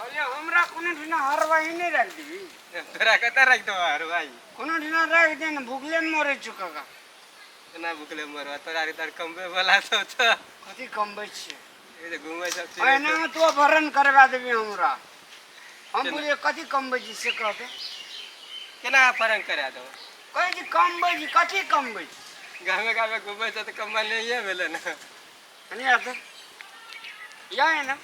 अरे हमरा कोनो ठिना हरवाही नहीं रख दी तोरा कता रख दो हरवाही कोनो ठिना रख दे न भूखले न मरे चुकागा केना भूखले मरवा तोरा इधर कमबे वाला सब छ कथी कमबै छी ए जे घुमै सब छी एना तो भरण करवा देबी हमरा हम बोले कथी कमबै छी से कहते केना फरन करा दो कहै छी कमबै छी कथी कमबै गामे गामे घुमै छ त कमा नहिए भेले न नहीं आते या है ना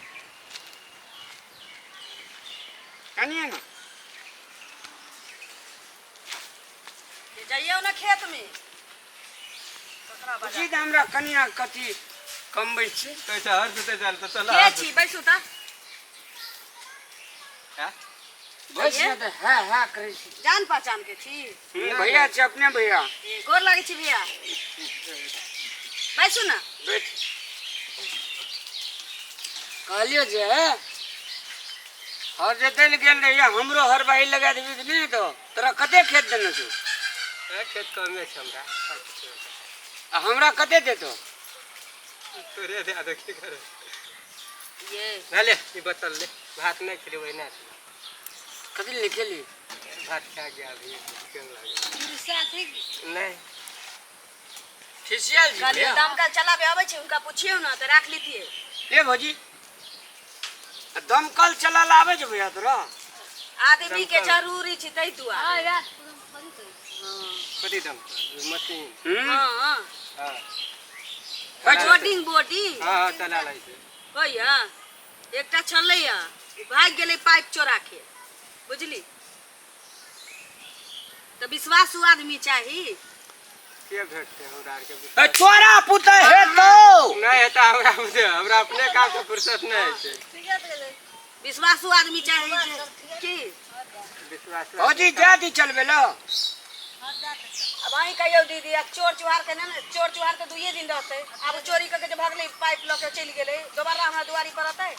कनिए ना जाइयो ना खेत में पूछी त हमरा कनिया कथी कमबै छी तो ऐसा हर सुते चल तो चला के छी बैसू त हां बस त है करे छी जान पहचान के छी भैया छी अपने भैया गोर लागे छी भैया बैसू ना बैठ कहलियो जे हर जोतैल गेल रहिया हमरो हरवाही लगा देबी कि नहीं तो तोरा कते खेत देने छौ खेत कमे छ हमरा आ हमरा कते देतो तोरे दे आदो की करे ये ना ले ई बोतल ले भात नहीं खिलेबै ना कथी लिखेली भात खा गया अभी केन लागे ईर्ष्या थी नहीं खिसियाल जी कल भैया दमकल चलाबे आबै छै उनका पूछियो ना त राख लीतिए ले भौजी दमकल चला लावे छै भैया तोरा आदमी के जरूरी छै तै दुआ कथी दम मशीन हां हां बोटिंग बोटिंग हां चला लै छै कहिया एकटा छलैया भाग गेलै पाइप चोरा के बुझली त विश्वासु आदमी चाही के भेटते हमरा आर के ए चोरा पुते हे तो नहीं हेता हमरा अपने काम से फुर्सत नहीं है छै विश्वासु आदमी चाही की विश्वास भौजी जाती चलबे लो अब आई कहियो दीदी अब चोर चुहार के ना चोर चुहार के दुइये दिन रहते अब चोरी करके जे भगले पाइप ल के चली गेले दोबारा हमरा दुआरी पर रहते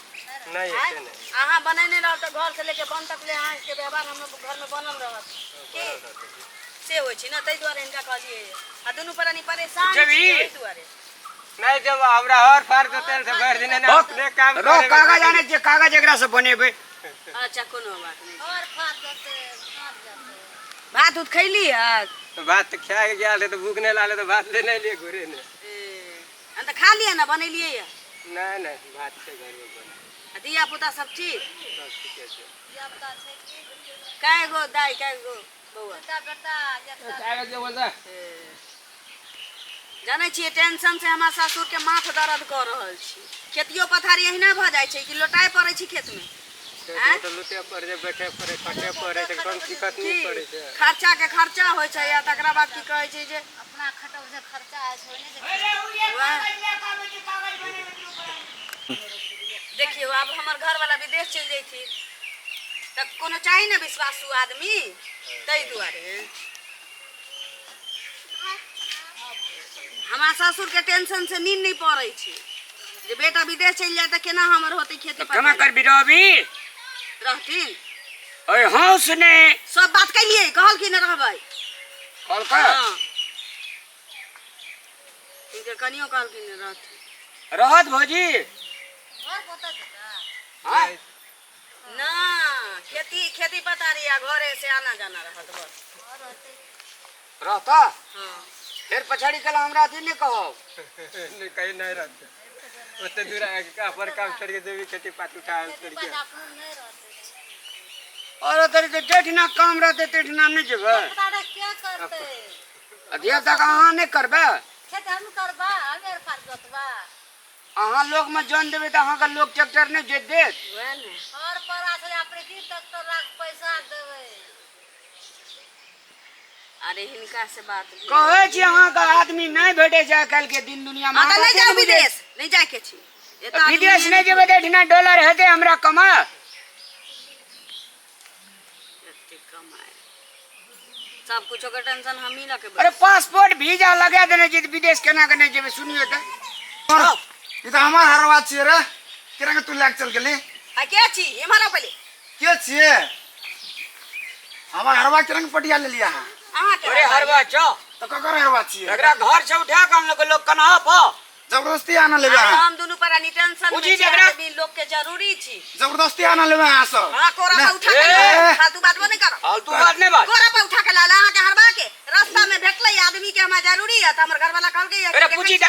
नहीं है नहीं अहाँ बनैने रह त घर से लेके बन तक ले अहाँ के व्यवहार हम घर में बनल रहत की से होय छी ना तै दुआरे इनका कहलिए आ दुनु प्राणी परेशान जबी। छी तै दुआरे नहीं जब हमरा हर फार देते से भर दिन ना अपने काम रो कागज आने जे कागज एकरा से बनेबे अच्छा कोनो बात नहीं और फाट देते भात उत खैली आज तो भात खा के गया तो भूख नहीं लाले तो भात ले नहीं लिए घुरे ने अंत खा लिया ना बनेलिए या नहीं नहीं भात से घर में बना दिया पुता सब चीज सब ठीक है काय गो दाई काय गो बउआ कागज के बोलता जानै छियै टेंशन से हमरा ससुर के माथ दर्द कर रहल छी खेतियो पथारी एहिना भ जाइ छै कि लोटाय पड़ै छी खेत में तो लुटे पर जे बैठे पड़े कटे पड़े तो कम दिक्कत नहीं पड़े छै खर्चा के खर्चा होय छै या तकरा बाद की कहै छै जे अपना खटब से खर्चा आय छै ने देखियो अब हमर घर वाला विदेश चल जैथी त कोनो चाही ना विश्वासु आदमी तै दुआरे हमरा ससुर के टेंशन से नींद नहीं पड़ै छै जे बेटा विदेश चल जाए त केना हमर होतै खेती केना करबी रहबी रहथिन ओए हां सुने सब बात कइलिए कहल कि न रहबै कल का हां इनके कनियो कहल कि न रहथिन रहत भौजी घर पोता देता हां ना खेती पतारी या घरे से आना जाना रहत बस घर रहते रहता हां फिर पछाड़ी कल हमरा अथी नहीं कहो नहीं कहीं नहीं रहते ओते दूर का पर काम छोड़ के देवी खेती पात उठा खेती करके पर अपन नहीं रहते और तेरे के टेठना काम रहते टेठना नहीं जेबे पता नहीं क्या करते अधिया तक अहाँ नहीं करबे खेत हम करबा हमेर फार जोतबा अहाँ लोग में जान देबे त अहाँ का लोग ट्रैक्टर नहीं जोत देत वह ने और पर आसे अपने की तक तो लाख पैसा देवे अरे हिनका से बात कहे छी अहाँ का आदमी नहीं भेटे छै कल के दिन दुनिया में हां नहीं जाओ विदेश नहीं जाए के छी विदेश नहीं जेबे टेठना डॉलर हेते हमरा कमा सब कुछ के टेंशन हम ही लके अरे पासपोर्ट वीजा लगा देने जी विदेश केना के नहीं जेबे सुनियो त ये तो हमार हरवा छिए रे केना के तू लाग चल गेली आ के छी हमारा पहले के छिए हमार हरवा केना के पटिया ले लिया है अहाँ के अरे हरवा छ तो ककर हरवा छिए एकरा घर से उठा के हम लोग कन्हा प जबरदस्ती आना लेबे अरे अहाँ हम दुनू पर अनि टेंशन में पूछी छी जकरा। आदमी लोग के जरूरी छी जबरदस्ती आना लेबे अहाँ सब हां कोरा ना। पे उठा के ए। ले फालतू बात नहीं करो फालतू बात नहीं बात कोरा पे उठा के लाला अहाँ के हरबा के रास्ता में भेटले आदमी के हमरा जरूरी है त हमर घर वाला कहल के अरे पूछी जा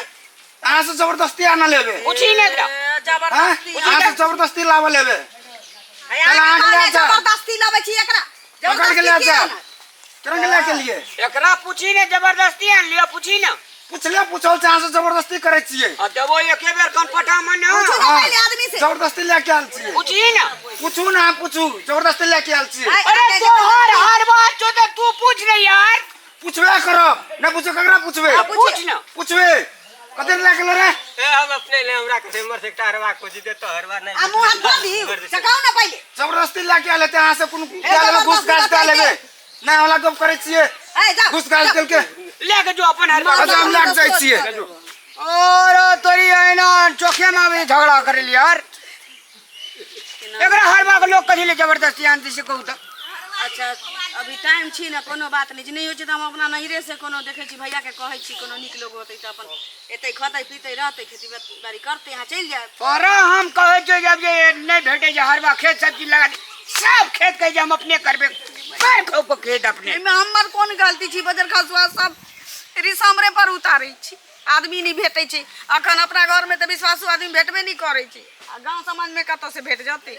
अहाँ से जबरदस्ती आना लेबे पूछी नहीं एकरा हाँ जबरदस्ती अहाँ से जबरदस्ती लावा लेबे अहाँ अहाँ के के ले जा। जबरदस्ती लावे छी एकरा पकड़ के ले जबरदस्ती जा किया ना? केरंग ले के लिए एकरा पूछी ने जबरदस्ती आन लियो पूछी ना पूछले पूछल से अहाँ से जबरदस्ती करे छियै तो वो एके बेर कन पटा मन पूछू ना हाँ। पहले आदमी से जबरदस्ती लेके आयल छियै पूछी ना पूछू ना पूछू जबरदस्ती लेके आयल छियै अरे तो हर बात जो तो तू पूछ रही यार पूछबे करब न पूछो ककरा पूछबे अब पूछ ना पूछबे कते लेके ले रे ए हम अपने ले हमरा के मर से टारवा को जी दे तो हर बार नहीं आ मुंह हाथ धो दी चकाओ ना पहले जबरदस्ती लेके आले ते अहाँ से कोनो जबरदस्ती घुस गाछ दे बताइए। लेबे ना वाला गप करे छियै ए जा घुस गाछ देल के लेके जो अपन हर अच्छा हम लाग जाइ छियै और तोरी आइना चोखे में भी झगड़ा कर लिया यार एकरा हर बार लोग कथी ले जबरदस्ती आनती से कहू तो अच्छा अभी टाइम छी ना कोनो बात नहीं नहीं हो छै त हम अपना नहिरे से कोनो देखे छी भैया के कहै छी कोनो निक लोग होतै त अपन एतै खतै पीतै रहतै खेती बाड़ी करतै यहाँ चल जाए और हम कहे छो जब जे नहीं भेटे जे हर बार खेत सब्जी लगा दी सब खेत कहे जे हम अपने करबे पर खाओ को खेत अपने एमे हमर कोन गलती छी बजर खसुआ सब रिसमरे पर उतारै छी आदमी नहीं भेटै छै अखन अपना घर में त विश्वासु आदमी भेटबे नहीं करै छै आ गांव समाज में कतौ से भेट जतै